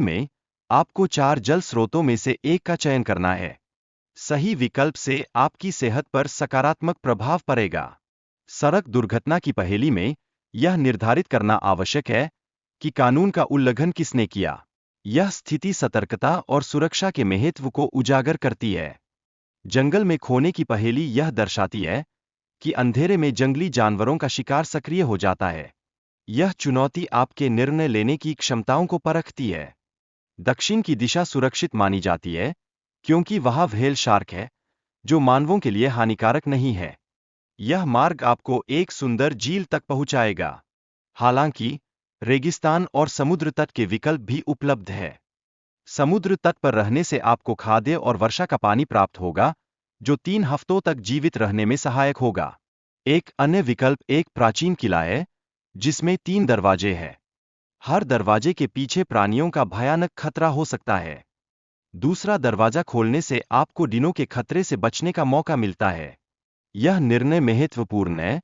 में आपको 4 जल स्रोतों में से एक का चयन करना है। सही विकल्प से आपकी सेहत पर सकारात्मक प्रभाव पड़ेगा। सड़क दुर्घटना की पहेली में यह निर्धारित करना आवश्यक है कि कानून का उल्लंघन किसने किया। यह स्थिति सतर्कता और सुरक्षा के महत्व को उजागर करती है। जंगल में खोने की पहेली यह दर्शाती है कि अंधेरे में जंगली जानवरों का शिकार सक्रिय हो जाता है। यह चुनौती आपके निर्णय लेने की क्षमताओं को परखती है। दक्षिण की दिशा सुरक्षित मानी जाती है क्योंकि वहां व्हेल शार्क है, जो मानवों के लिए हानिकारक नहीं है। यह मार्ग आपको एक सुंदर झील तक पहुंचाएगा। हालांकि रेगिस्तान और समुद्र तट के विकल्प भी उपलब्ध है। समुद्र तट पर रहने से आपको खाद्य और वर्षा का पानी प्राप्त होगा, जो 3 हफ्तों तक जीवित रहने में सहायक होगा। एक अन्य विकल्प एक प्राचीन किला है, जिसमें 3 दरवाजे हैं। हर दरवाजे के पीछे प्राणियों का भयानक खतरा हो सकता है। दूसरा दरवाजा खोलने से आपको डिनो के खतरे से बचने का मौका मिलता है। यह निर्णय महत्वपूर्ण है,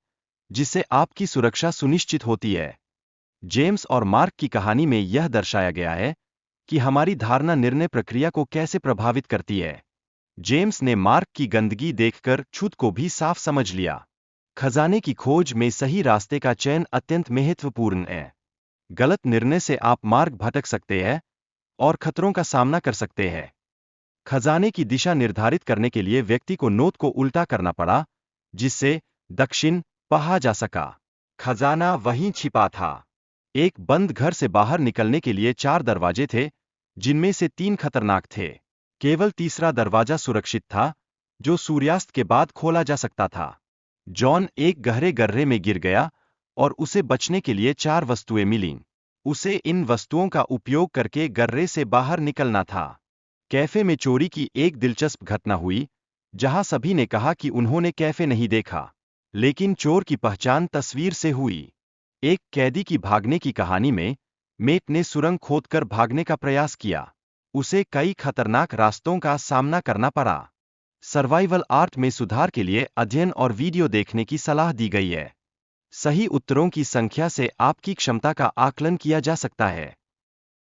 जिससे आपकी सुरक्षा सुनिश्चित होती है। जेम्स और मार्क की कहानी में यह दर्शाया गया है कि हमारी धारणा निर्णय प्रक्रिया को कैसे प्रभावित करती है। जेम्स ने मार्क की गंदगी देखकर खुद को भी साफ समझ लिया। खजाने की खोज में सही रास्ते का चयन अत्यंत महत्वपूर्ण है। गलत निर्णय से आप मार्ग भटक सकते हैं और खतरों का सामना कर सकते हैं। खजाने की दिशा निर्धारित करने के लिए व्यक्ति को नोट को उल्टा करना पड़ा, जिससे दक्षिण पहा जा सका। खजाना वहीं छिपा था। एक बंद घर से बाहर निकलने के लिए 4 दरवाजे थे, जिनमें से 3 खतरनाक थे। केवल तीसरा दरवाजा सुरक्षित था, जो सूर्यास्त के बाद खोला जा सकता था। जॉन एक गहरे गड्ढे में गिर गया और उसे बचने के लिए 4 वस्तुएं मिलीं। उसे इन वस्तुओं का उपयोग करके गड्ढे से बाहर निकलना था। कैफे में चोरी की एक दिलचस्प घटना हुई, जहां सभी ने कहा कि उन्होंने कैफे नहीं देखा, लेकिन चोर की पहचान तस्वीर से हुई। एक कैदी की भागने की कहानी में मेट ने सुरंग खोदकर भागने का प्रयास किया। उसे कई खतरनाक रास्तों का सामना करना पड़ा। सर्वाइवल आर्ट में सुधार के लिए अध्ययन और वीडियो देखने की सलाह दी गई है। सही उत्तरों की संख्या से आपकी क्षमता का आकलन किया जा सकता है।